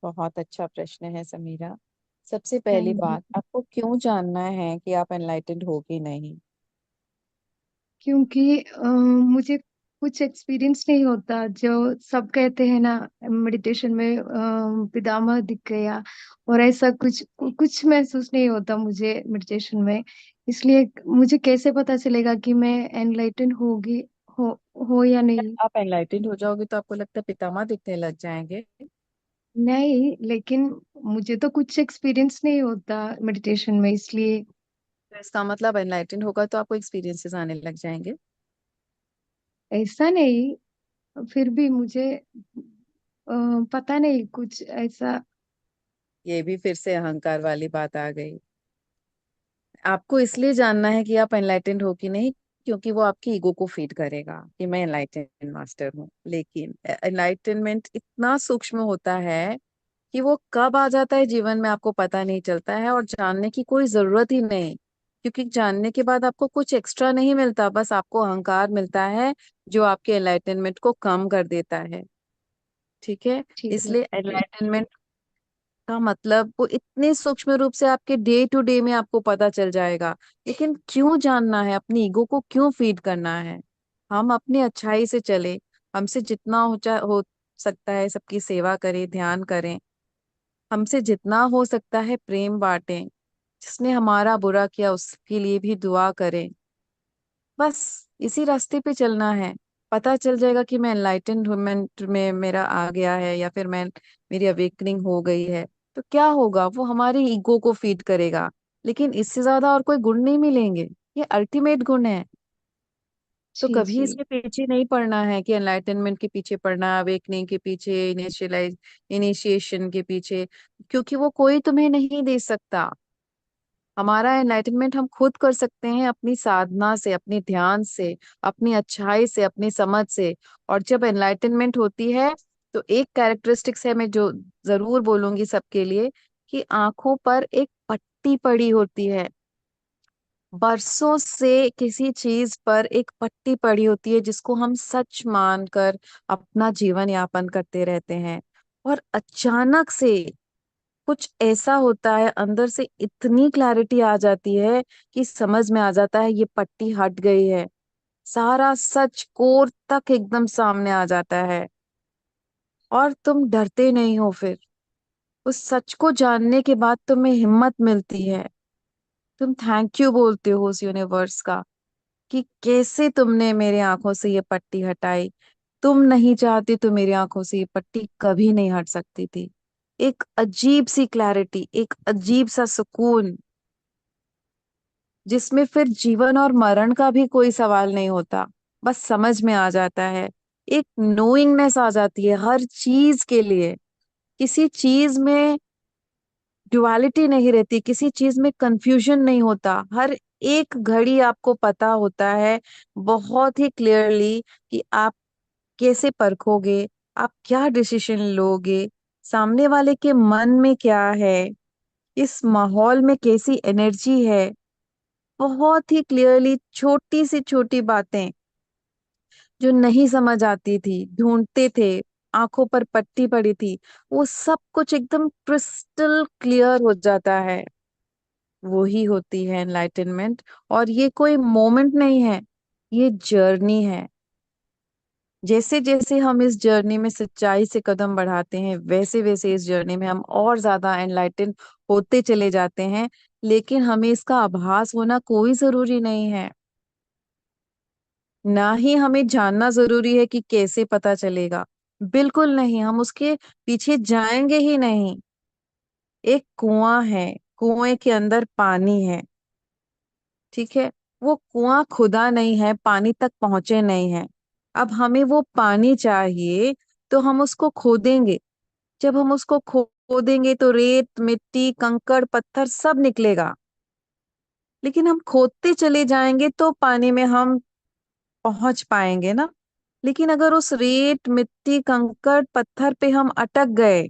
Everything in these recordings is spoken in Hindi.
बहुत अच्छा प्रश्न है समीरा। सबसे पहली थैंक यू। बात, आपको क्यों जानना है कि आप एनलाइटेंड हो कि नहीं? क्योंकि मुझे कुछ एक्सपीरियंस नहीं होता, जो सब कहते हैं ना, मेडिटेशन में पितामह दिख गया और ऐसा कुछ कुछ महसूस नहीं होता मुझे मेडिटेशन में। इसलिए मुझे कैसे पता चलेगा कि मैं एनलाइटन होगी, हो हो या नहीं। आप एनलाइटेंड हो जाओगे तो आपको लगता है पितामह दिखने लग जाएंगे? नहीं, लेकिन मुझे तो कुछ एक्सपीरियंस नहीं होता मेडिटेशन में, इसलिए। तो इसका मतलब एनलाइटेंड होगा तो आपको एक्सपीरियंसेस आने लग जाएंगे। ऐसा नहीं, फिर भी मुझे पता नहीं कुछ ऐसा। ये भी फिर से अहंकार वाली बात आ गई। आपको इसलिए जानना है कि आप एनलाइटेंड हो कि नहीं, क्योंकि वो आपकी ईगो को फीड करेगा कि मैं एनलाइटेंड मास्टर हूँ। लेकिन एनलाइटनमेंट इतना सूक्ष्म होता है कि वो कब आ जाता है जीवन में आपको पता नहीं चलता है, और जानने की कोई जरूरत ही नहीं। क्योंकि जानने के बाद आपको कुछ एक्स्ट्रा नहीं मिलता, बस आपको अहंकार मिलता है जो आपके एनलाइटनमेंट को कम कर देता है। ठीक है। ठीक है। इसलिए एनलाइटनमेंट का मतलब वो इतने सूक्ष्म रूप से आपके डे टू डे में आपको पता चल जाएगा। लेकिन क्यों जानना है, अपनी ईगो को क्यों फीड करना है? हम अपनी अच्छाई से चले, हमसे जितना हो सकता है सबकी सेवा करें, ध्यान करें, हमसे जितना हो सकता है प्रेम बांटें, जिसने हमारा बुरा किया उसके लिए भी दुआ करें। बस इसी रास्ते पे चलना है। पता चल जाएगा कि मैं एनलाइटनमेंट में मेरा आ गया है या फिर मैं मेरी अवेकनिंग हो गई है। तो क्या होगा, वो हमारी ईगो को फीड करेगा। लेकिन इससे ज्यादा और कोई गुण नहीं मिलेंगे। ये अल्टीमेट गुण है। तो जी कभी जी। इसके पीछे नहीं पड़ना है कि एनलाइटनमेंट के पीछे पड़ना, अवेकनिंग के पीछे, इनिशिएशन के पीछे, क्योंकि वो कोई तुम्हें नहीं दे सकता। हमारा एनलाइटनमेंट हम खुद कर सकते हैं, अपनी साधना से, अपने ध्यान से, अपनी अच्छाई से, अपनी समझ से। और जब एनलाइटनमेंट होती है तो एक कैरेक्टरिस्टिक्स है, मैं जो जरूर बोलूंगी सबके लिए, कि आंखों पर एक पट्टी पड़ी होती है। बरसों से किसी चीज पर एक पट्टी पड़ी होती है जिसको हम सच मानकर अपना जीवन यापन करते रहते हैं। और अचानक से कुछ ऐसा होता है, अंदर से इतनी क्लैरिटी आ जाती है कि समझ में आ जाता है ये पट्टी हट गई है। सारा सच कोर तक एकदम सामने आ जाता है, और तुम डरते नहीं हो फिर। उस सच को जानने के बाद तुम्हें हिम्मत मिलती है। तुम थैंक यू बोलते हो उस यूनिवर्स का कि कैसे तुमने मेरी आंखों से ये पट्टी हटाई। तुम नहीं चाहती तो मेरी आंखों से ये पट्टी कभी नहीं हट सकती थी। एक अजीब सी क्लैरिटी, एक अजीब सा सुकून, जिसमें फिर जीवन और मरण का भी कोई सवाल नहीं होता। बस समझ में आ जाता है, एक नोइंगनेस आ जाती है हर चीज के लिए। किसी चीज में ड्युअलिटी नहीं रहती, किसी चीज में कंफ्यूजन नहीं होता। हर एक घड़ी आपको पता होता है बहुत ही क्लियरली कि आप कैसे परखोगे, आप क्या डिसीजन लोगे, सामने वाले के मन में क्या है, इस माहौल में कैसी एनर्जी है। बहुत ही क्लियरली छोटी सी छोटी बातें जो नहीं समझ आती थी, ढूंढते थे, आंखों पर पट्टी पड़ी थी, वो सब कुछ एकदम क्रिस्टल क्लियर हो जाता है। वो ही होती है एनलाइटनमेंट। और ये कोई मोमेंट नहीं है, ये जर्नी है। जैसे जैसे हम इस जर्नी में सच्चाई से कदम बढ़ाते हैं, वैसे वैसे इस जर्नी में हम और ज्यादा एनलाइटन होते चले जाते हैं। लेकिन हमें इसका आभास होना कोई जरूरी नहीं है, ना ही हमें जानना जरूरी है कि कैसे पता चलेगा। बिल्कुल नहीं, हम उसके पीछे जाएंगे ही नहीं। एक कुआं है, कुएं के अंदर पानी है। ठीक है। वो कुआं खुदा नहीं है, पानी तक पहुंचे नहीं है। अब हमें वो पानी चाहिए, तो हम उसको खोदेंगे। जब हम उसको खोदेंगे तो रेत, मिट्टी, कंकड़, पत्थर सब निकलेगा। लेकिन हम खोदते चले जाएंगे तो पानी में हम पहुंच पाएंगे ना। लेकिन अगर उस रेत, मिट्टी, कंकड़, पत्थर पे हम अटक गए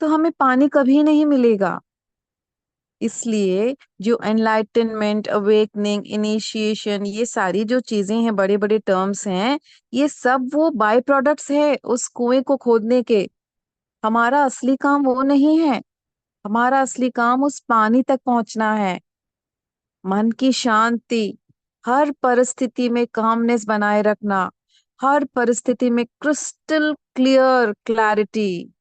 तो हमें पानी कभी नहीं मिलेगा। इसलिए जो एनलाइटनमेंट, अवेकनिंग, इनिशिएशन, ये सारी जो चीजें हैं, बड़े बड़े टर्म्स हैं, ये सब वो बाय प्रोडक्ट्स है उस कुएं को खोदने के। हमारा असली काम वो नहीं है। हमारा असली काम उस पानी तक पहुंचना है। मन की शांति, हर परिस्थिति में कामनेस बनाए रखना, हर परिस्थिति में क्रिस्टल क्लियर क्लैरिटी,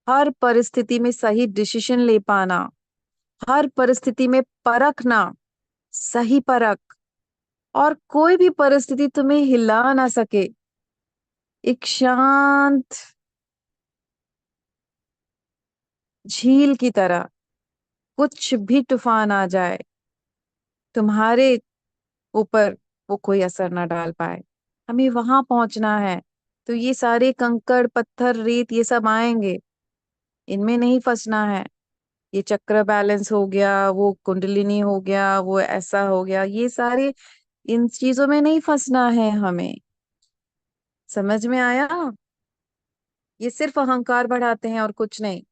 हर परिस्थिति में सही डिसीजन ले पाना, हर परिस्थिति में परखना, सही परख, और कोई भी परिस्थिति तुम्हें हिला ना सके। एक शांत झील की तरह, कुछ भी तूफान आ जाए, तुम्हारे ऊपर वो कोई असर ना डाल पाए। हमें वहां पहुंचना है। तो ये सारे कंकड़ पत्थर रेत ये सब आएंगे, इनमें नहीं फंसना है। ये चक्र बैलेंस हो गया, वो कुंडलिनी हो गया, वो ऐसा हो गया, ये सारे, इन चीजों में नहीं फंसना है हमें। समझ में आया? ये सिर्फ अहंकार बढ़ाते हैं और कुछ नहीं।